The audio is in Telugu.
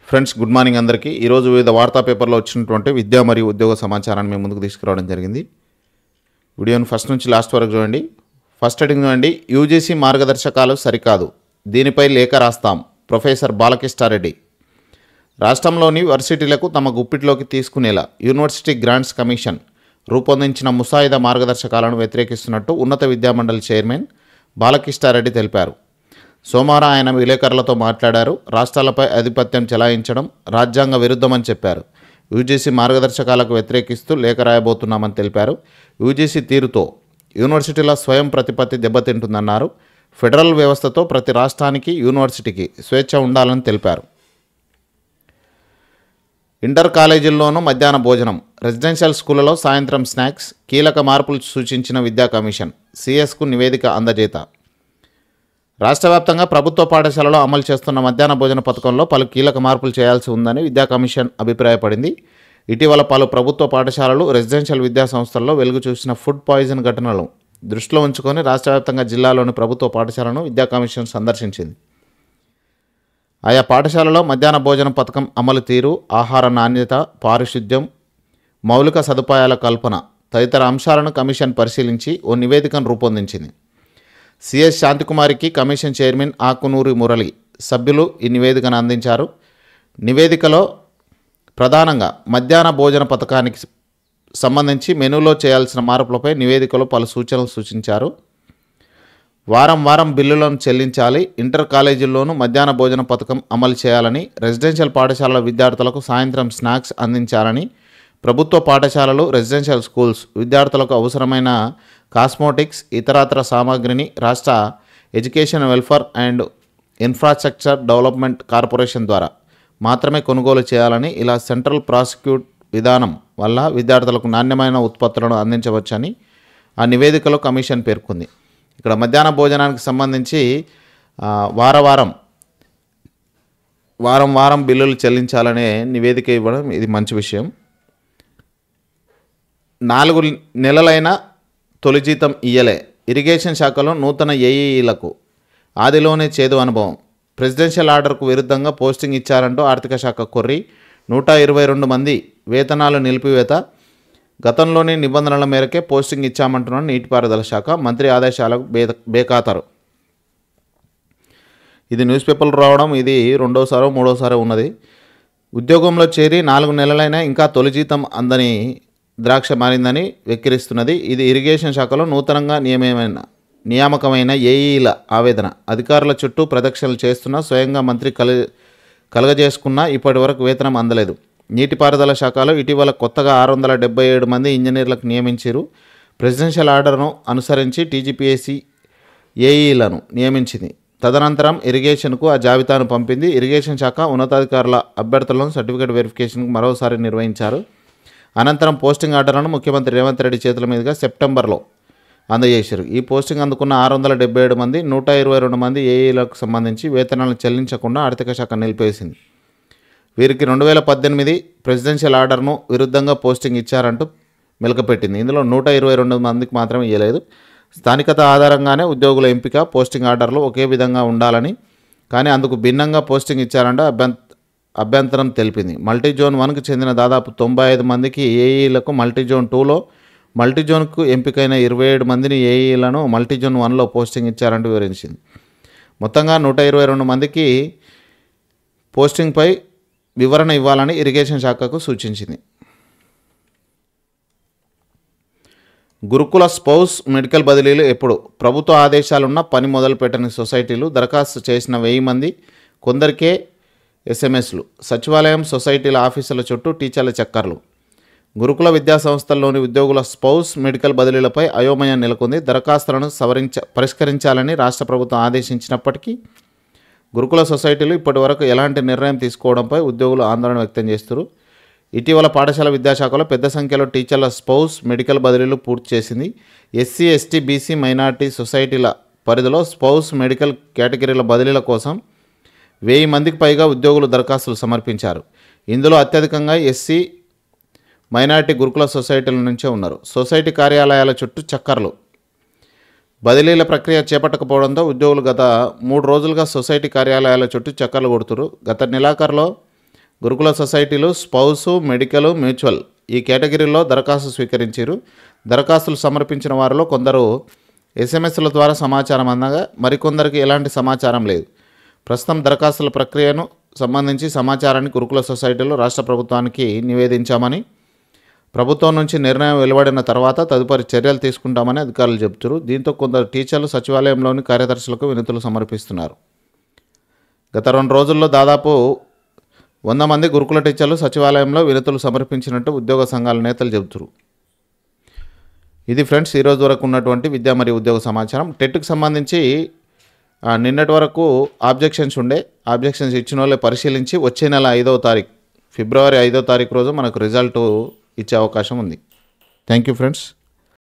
ఫ్రెండ్స్ గుడ్ మార్నింగ్ అందరికీ. ఈరోజు వివిధ వార్తా పేపర్లో వచ్చినటువంటి విద్యా మరియు ఉద్యోగ సమాచారాన్ని మేము ముందుకు తీసుకురావడం జరిగింది. వీడియోని ఫస్ట్ నుంచి లాస్ట్ వరకు చూడండి. ఫస్ట్ హెడ్డింగ్ చూడండి, యూజీసీ మార్గదర్శకాలు సరికాదు, దీనిపై లేఖ రాస్తాం. ప్రొఫెసర్ బాలకృష్ణారెడ్డి. రాష్ట్రంలోని వర్సిటీలకు తమ గుప్పిట్లోకి తీసుకునేలా యూనివర్సిటీ గ్రాంట్స్ కమిషన్ రూపొందించిన ముసాయిదా మార్గదర్శకాలను వ్యతిరేకిస్తున్నట్టు ఉన్నత విద్యామండలి చైర్మన్ బాలకృష్ణారెడ్డి తెలిపారు. సోమవారం ఆయన విలేకరులతో మాట్లాడారు. రాష్ట్రాలపై ఆధిపత్యం చెలాయించడం రాజ్యాంగ విరుద్ధమని చెప్పారు. యూజీసీ మార్గదర్శకాలకు వ్యతిరేకిస్తూ లేఖ రాయబోతున్నామని తెలిపారు. యూజీసీ తీరుతో యూనివర్సిటీల స్వయం ప్రతిపత్తి దెబ్బతింటుందన్నారు. ఫెడరల్ వ్యవస్థతో ప్రతి రాష్ట్రానికి యూనివర్సిటీకి స్వేచ్ఛ ఉండాలని తెలిపారు. ఇంటర్ కాలేజీల్లోనూ మధ్యాహ్న భోజనం, రెసిడెన్షియల్ స్కూళ్లలో సాయంత్రం స్నాక్స్, కీలక మార్పులు సూచించిన విద్యా కమిషన్, సిఎస్కు నివేదిక అందజేత. రాష్ట్ర వ్యాప్తంగా ప్రభుత్వ పాఠశాలలో అమలు చేస్తున్న మధ్యాహ్న భోజన పథకంలో పలు కీలక మార్పులు చేయాల్సి ఉందని విద్యా కమిషన్ అభిప్రాయపడింది. ఇటీవల పలు ప్రభుత్వ పాఠశాలలు, రెసిడెన్షియల్ విద్యా సంస్థల్లో వెలుగు చూసిన ఫుడ్ పాయిజన్ ఘటనలను దృష్టిలో ఉంచుకొని రాష్ట్ర వ్యాప్తంగా జిల్లాలోని ప్రభుత్వ పాఠశాలను విద్యా కమిషన్ సందర్శించింది. ఆయా పాఠశాలలో మధ్యాహ్న భోజన పథకం అమలు తీరు, ఆహార నాణ్యత, పారిశుద్ధ్యం, మౌలిక సదుపాయాల కల్పన తదితర అంశాలను కమిషన్ పరిశీలించి ఓ నివేదికను రూపొందించింది. సిఎస్ శాంతికుమారికి కమిషన్ చైర్మన్ ఆకునూరి మురళి సభ్యులు ఈ నివేదికను అందించారు. నివేదికలో ప్రధానంగా మధ్యాహ్న భోజన పథకానికి సంబంధించి మెనూలో చేయాల్సిన మార్పులపై నివేదికలో పలు సూచనలు సూచించారు. వారం బిల్లులను చెల్లించాలి, ఇంటర్ కాలేజీల్లోనూ మధ్యాహ్న భోజన పథకం అమలు చేయాలని, రెసిడెన్షియల్ పాఠశాలల విద్యార్థులకు సాయంత్రం స్నాక్స్ అందించాలని, ప్రభుత్వ పాఠశాలలు, రెసిడెన్షియల్ స్కూల్స్ విద్యార్థులకు అవసరమైన కాస్మోటిక్స్, ఇతరత్ర సామాగ్రిని రాష్ట్ర education welfare and infrastructure development corporation ద్వారా మాత్రమే కొనుగోలు చేయాలని, ఇలా సెంట్రల్ ప్రాసిక్యూట్ విధానం వల్ల విద్యార్థులకు నాణ్యమైన ఉత్పత్తులను అందించవచ్చని ఆ నివేదికలో కమిషన్ పేర్కొంది. ఇక్కడ మధ్యాహ్న భోజనానికి సంబంధించి వారం బిల్లులు చెల్లించాలనే నివేదిక ఇవ్వడం ఇది మంచి విషయం. 4 నెలలైన తొలి జీతం ఇయ్యలే, ఇరిగేషన్ శాఖలో నూతన ఏఈలకు ఆదిలోనే చేదు అనుభవం. ప్రెసిడెన్షియల్ ఆర్డర్కు విరుద్ధంగా పోస్టింగ్ ఇచ్చారంటూ ఆర్థిక శాఖ కొర్రి. 122 మంది వేతనాలు నిలిపివేత. గతంలోని నిబంధనల మేరకే పోస్టింగ్ ఇచ్చామంటున్న నీటిపారుదల శాఖ. మంత్రి ఆదేశాలకు బేఖాతరు. ఇది న్యూస్ పేపర్లు రావడం ఇది రెండోసారో మూడోసారో ఉన్నది. ఉద్యోగంలో చేరి 4 నెలలైనా ఇంకా తొలి జీతం అందని ద్రాక్ష మారిందని వెక్కిరిస్తున్నది. ఇది ఇరిగేషన్ శాఖలో నూతనంగా నియామకమైన ఏఈల ఆవేదన. అధికారుల చుట్టూ ప్రదక్షిణలు చేస్తున్నా స్వయంగా మంత్రి కలగజేసుకున్నా ఇప్పటి వరకు వేతనం అందలేదు. నీటిపారుదల శాఖలో ఇటీవల కొత్తగా 677 మంది ఇంజనీర్లకు నియమించారు. ప్రెసిడెన్షియల్ ఆర్డర్ను అనుసరించి టీజీపీఎస్సీ ఏఈలను నియమించింది. తదనంతరం ఇరిగేషన్కు ఆ జాబితాను పంపింది. ఇరిగేషన్ శాఖ ఉన్నతాధికారుల అభ్యర్థులను సర్టిఫికేట్ వెరిఫికేషన్కు మరోసారి నిర్వహించారు. అనంతరం పోస్టింగ్ ఆర్డర్లను ముఖ్యమంత్రి రేవంత్ రెడ్డి చేతుల మీదుగా సెప్టెంబర్లో అందజేశారు. ఈ పోస్టింగ్ అందుకున్న 677 మంది, 122 మంది ఏఈలకు సంబంధించి వేతనాలను చెల్లించకుండా ఆర్థిక శాఖ నిలిపేసింది. వీరికి 2018 ప్రెసిడెన్షియల్ ఆర్డర్ను విరుద్ధంగా పోస్టింగ్ ఇచ్చారంటూ మెలకపెట్టింది. ఇందులో 122 మందికి మాత్రమే ఇవ్వలేదు. స్థానికత ఆధారంగానే ఉద్యోగుల ఎంపిక, పోస్టింగ్ ఆర్డర్లు ఒకే విధంగా ఉండాలని, కానీ అందుకు భిన్నంగా పోస్టింగ్ ఇచ్చారంటూ అభ్యంతరం తెలిపింది. మల్టీజోన్ 1కు చెందిన దాదాపు 95 మందికి ఏఈలకు, మల్టీజోన్ 2లో మల్టీజోన్కు ఎంపికైన 27 మందిని ఏఈలను మల్టీజోన్ 1లో పోస్టింగ్ ఇచ్చారంటూ వివరించింది. మొత్తంగా 122 మందికి పోస్టింగ్పై వివరణ ఇవ్వాలని ఇరిగేషన్ శాఖకు సూచించింది. గురుకుల స్పౌస్ మెడికల్ బదిలీలు ఎప్పుడు? ప్రభుత్వ ఆదేశాలున్న పని మొదలుపెట్టని సొసైటీలు దరఖాస్తు చేసిన 1000 మంది, కొందరికే ఎస్ఎంఎస్లు. సచివాలయం, సొసైటీల ఆఫీసుల చుట్టూ టీచర్ల చక్కర్లు. గురుకుల విద్యా సంస్థల్లోని ఉద్యోగుల స్పౌస్ మెడికల్ బదిలీలపై అయోమయం నెలకొంది. దరఖాస్తులను పరిష్కరించాలని రాష్ట్ర ప్రభుత్వం ఆదేశించినప్పటికీ గురుకుల సొసైటీలు ఇప్పటి వరకు ఎలాంటి నిర్ణయం తీసుకోవడంపై ఉద్యోగులు ఆందోళన వ్యక్తం చేస్తారు. ఇటీవల పాఠశాల విద్యాశాఖలో పెద్ద సంఖ్యలో టీచర్ల స్పౌస్ మెడికల్ బదిలీలు పూర్తి చేసింది. ఎస్సీ, ఎస్టీ, బీసీ, మైనార్టీ సొసైటీల పరిధిలో స్పౌస్ మెడికల్ కేటగిరీల బదిలీల కోసం 1000 మందికి పైగా ఉద్యోగులు దరఖాస్తులు సమర్పించారు. ఇందులో అత్యధికంగా ఎస్సీ, మైనార్టీ గురుకుల సొసైటీల నుంచే ఉన్నారు. సొసైటీ కార్యాలయాల చుట్టూ చక్కర్లు. బదిలీల ప్రక్రియ చేపట్టకపోవడంతో ఉద్యోగులు గత 3 రోజులుగా సొసైటీ కార్యాలయాల చుట్టూ చక్కర్లు కొడుతున్నారు. గత నెలాఖరులో గురుకుల సొసైటీలు స్పౌసు, మెడికల్, మ్యూచువల్ ఈ కేటగిరీలో దరఖాస్తు స్వీకరించారు. దరఖాస్తులు సమర్పించిన వారిలో కొందరు ఎస్ఎంఎస్ల ద్వారా సమాచారం అందగా మరికొందరికి ఎలాంటి సమాచారం లేదు. ప్రస్తుతం దరఖాస్తుల ప్రక్రియను సంబంధించి సమాచారాన్ని గురుకుల సొసైటీలు రాష్ట్ర ప్రభుత్వానికి నివేదించామని, ప్రభుత్వం నుంచి నిర్ణయం వెలువడిన తర్వాత తదుపరి చర్యలు తీసుకుంటామని అధికారులు చెబుతారు. దీంతో కొందరు టీచర్లు సచివాలయంలోని కార్యదర్శులకు వినతులు సమర్పిస్తున్నారు. గత 2 రోజుల్లో దాదాపు 100 మంది గురుకుల టీచర్లు సచివాలయంలో వినతులు సమర్పించినట్టు ఉద్యోగ సంఘాల నేతలు చెబుతారు. ఇది ఫ్రెండ్స్ ఈరోజు వరకు ఉన్నటువంటి విద్యా మరియు ఉద్యోగ సమాచారం. టెట్కి సంబంధించి నిన్నటి వరకు ఆబ్జెక్షన్స్ ఇచ్చిన వాళ్ళే పరిశీలించి వచ్చే నెల 5వ తారీఖు ఫిబ్రవరి 5వ తారీఖు రోజు మనకు రిజల్ట్ ఇచ్చే అవకాశం ఉంది. Thank you friends.